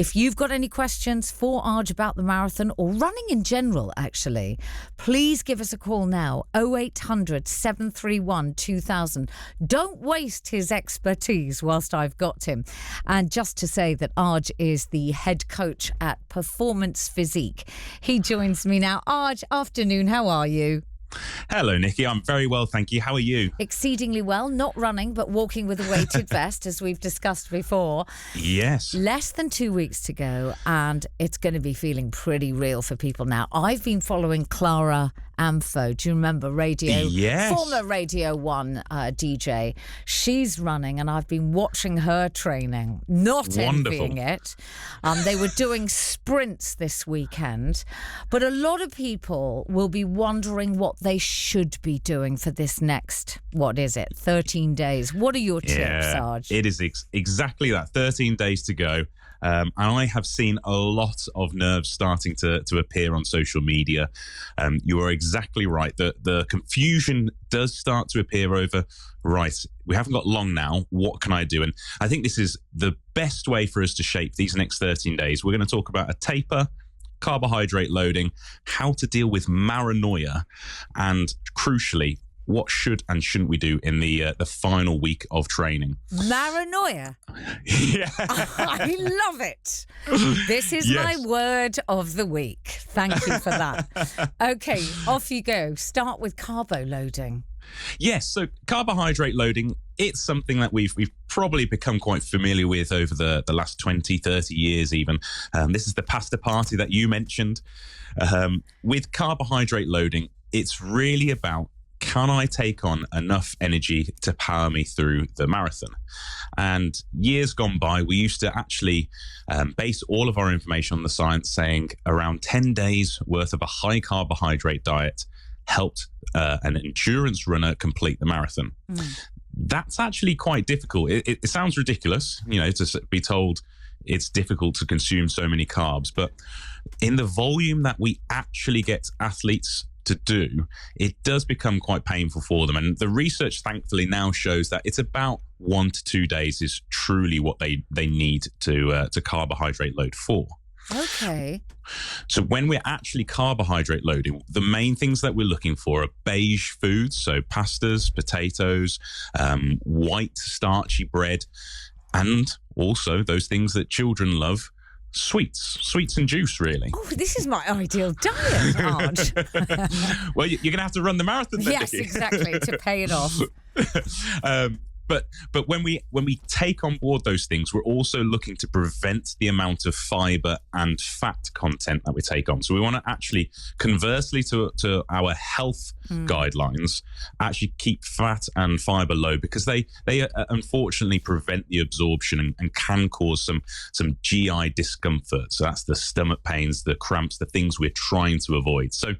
If you've got any questions for Arj about the marathon or running in general, actually, please give us a call now, 0800 731 2000. Don't waste his expertise whilst I've got him. And just to say that Arj is the head coach at Performance Physique. He joins me now. Arj, afternoon, how are you? Hello, Nikki. I'm very well, thank you. How are you? Exceedingly well. Not running, but walking with a weighted vest, as we've discussed before. Yes. Less than 2 weeks to go, and it's going to be feeling pretty real for people now. I've been following Clara Amfo. Do you remember Radio? Yes. Former Radio 1 DJ. She's running, and I've been watching her training. Not envying it. They were doing sprints this weekend, but a lot of people will be wondering what they should be doing for this next, 13 days. What are your tips, Arj? It is exactly that. 13 days to go. And I have seen a lot of nerves starting to appear on social media. You are exactly right. The confusion does start to appear over, right, we haven't got long now. What can I do? And I think this is the best way for us to shape these next 13 days. We're going to talk about a taper, carbohydrate loading, how to deal with Maranoia, and crucially, what should and shouldn't we do in the final week of training? Maranoia. Yeah. I love it. This is my word of the week. Thank you for that. Okay, off you go. Start with carbo loading. Yes, so carbohydrate loading, it's something that we've probably become quite familiar with over the last 20, 30 years even. This is the pasta party that you mentioned. With carbohydrate loading, it's really about, can I take on enough energy to power me through the marathon? And years gone by, we used to actually base all of our information on the science saying around 10 days worth of a high carbohydrate diet helped an endurance runner complete the marathon. That's actually quite difficult. It sounds ridiculous, to be told it's difficult to consume so many carbs, but in the volume that we actually get athletes to do, it does become quite painful for them. And the research thankfully now shows that it's about 1 to 2 days is truly what they need to carbohydrate load for. Okay. So when we're actually carbohydrate loading, the main things that we're looking for are beige foods, so pastas, potatoes, white starchy bread, and also those things that children love, sweets and juice, really. Oh, this is my ideal diet, Arj. Well, you're going to have to run the marathon then, yes, Nikki. exactly, to pay it off. But when we take on board those things, we're also looking to prevent the amount of fiber and fat content that we take on. So we want to actually, conversely to our health guidelines, actually keep fat and fiber low, because they unfortunately prevent the absorption and can cause some GI discomfort. So that's the stomach pains, the cramps, the things we're trying to avoid. So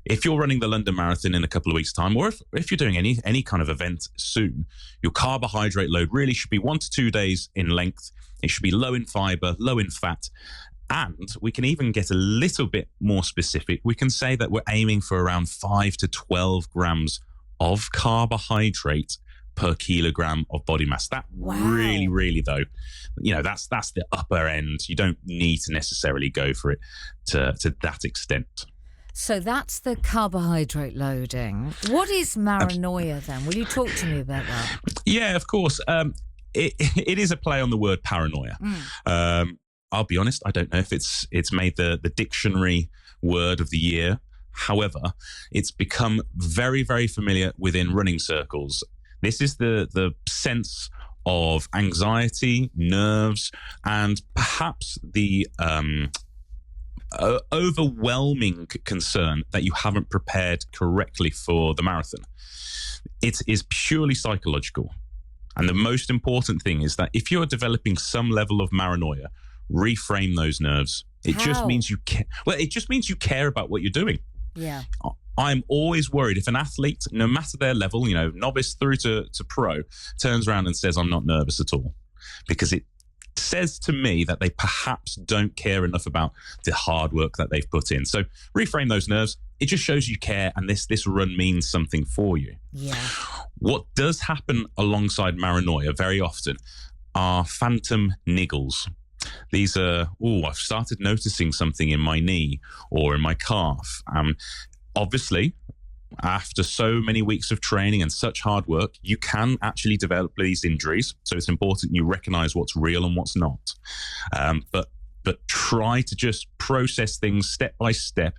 if you're running the London Marathon in a couple of weeks' time, or if you're doing any kind of event soon, your carbohydrate load really should be 1 to 2 days in length. It should be low in fiber, low in fat. And we can even get a little bit more specific. We can say that we're aiming for around 5 to 12 grams of carbohydrate per kilogram of body mass. That really, though, that's the upper end. You don't need to necessarily go for it to that extent. So that's the carbohydrate loading. What is Maranoia then? Will you talk to me about that? Yeah, of course. It is a play on the word paranoia. I'll be honest, I don't know if it's made the dictionary word of the year. However, it's become very, very familiar within running circles. This is the sense of anxiety, nerves, and perhaps the overwhelming concern that you haven't prepared correctly for the marathon. It is purely psychological. And the most important thing is that if you're developing some level of Maranoia, reframe those nerves. It just means you care. Well, it just means you care about what you're doing. Yeah. I'm always worried if an athlete, no matter their level, novice through to pro, turns around and says, I'm not nervous at all, because it says to me that they perhaps don't care enough about the hard work that they've put in. So reframe those nerves. It just shows you care, and this run means something for you. Yeah. What does happen alongside Maranoia very often are phantom niggles. These are, I've started noticing something in my knee or in my calf. Obviously, after so many weeks of training and such hard work, you can actually develop these injuries. So it's important you recognize what's real and what's not. But try to just process things step by step.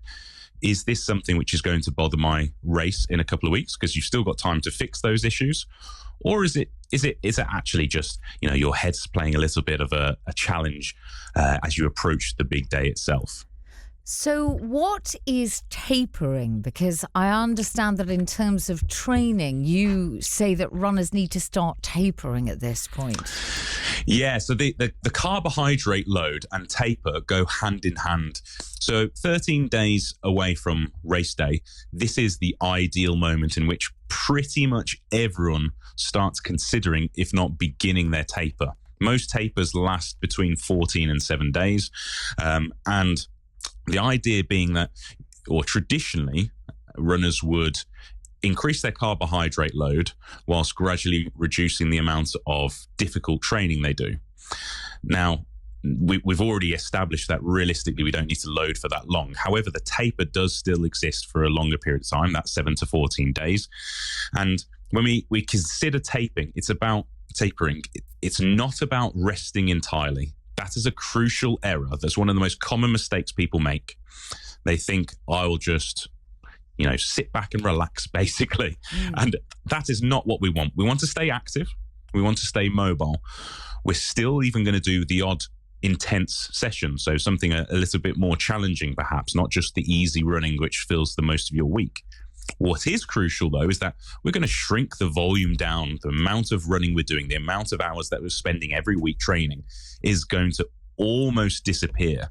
Is this something which is going to bother my race in a couple of weeks? Because you've still got time to fix those issues. Or is it actually just, your head's playing a little bit of a challenge as you approach the big day itself? So what is tapering? Because I understand that in terms of training, you say that runners need to start tapering at this point. Yeah, so the carbohydrate load and taper go hand in hand. So 13 days away from race day, this is the ideal moment in which pretty much everyone starts considering, if not beginning, their taper. Most tapers last between 14 and 7 days. And the idea being that, or traditionally, runners would increase their carbohydrate load whilst gradually reducing the amount of difficult training they do. Now, we've already established that realistically we don't need to load for that long. However, the taper does still exist for a longer period of time, that's 7 to 14 days. And when we consider tapering, it's not about resting entirely. That is a crucial error. That's one of the most common mistakes people make. They think, I will just, sit back and relax, basically. And that is not what we want. We want to stay active. We want to stay mobile. We're still even going to do the odd intense session. So something a little bit more challenging, perhaps, not just the easy running, which fills the most of your week. What is crucial, though, is that we're going to shrink the volume down. The amount of running we're doing, the amount of hours that we're spending every week training is going to almost disappear.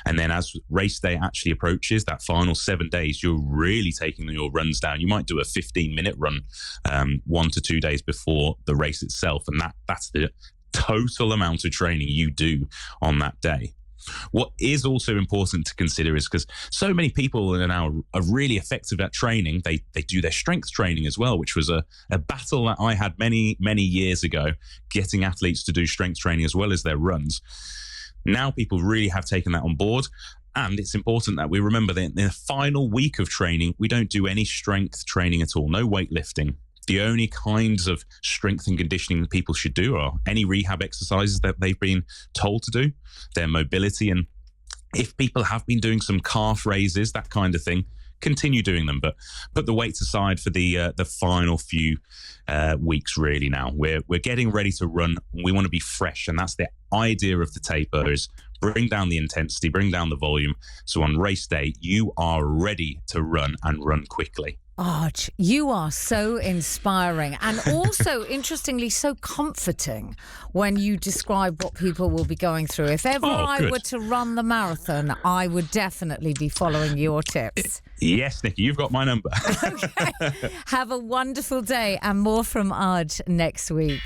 And then as race day actually approaches, that final 7 days, you're really taking your runs down. You might do a 15-minute run 1 to 2 days before the race itself. And that's the total amount of training you do on that day. What is also important to consider is because so many people are now really effective at training, they do their strength training as well, which was a battle that I had many, many years ago, getting athletes to do strength training as well as their runs. Now people really have taken that on board. And it's important that we remember that in the final week of training, we don't do any strength training at all, no weightlifting. The only kinds of strength and conditioning that people should do are any rehab exercises that they've been told to do, their mobility. And if people have been doing some calf raises, that kind of thing, continue doing them. But put the weights aside for the final few weeks, really now. We're getting ready to run. We want to be fresh. And that's the idea of the taper, is bring down the intensity, bring down the volume. So on race day, you are ready to run and run quickly. Arj, you are so inspiring and also, interestingly, so comforting when you describe what people will be going through. If ever I were to run the marathon, I would definitely be following your tips. Yes, Nikki, you've got my number. Okay. Have a wonderful day and more from Arj next week.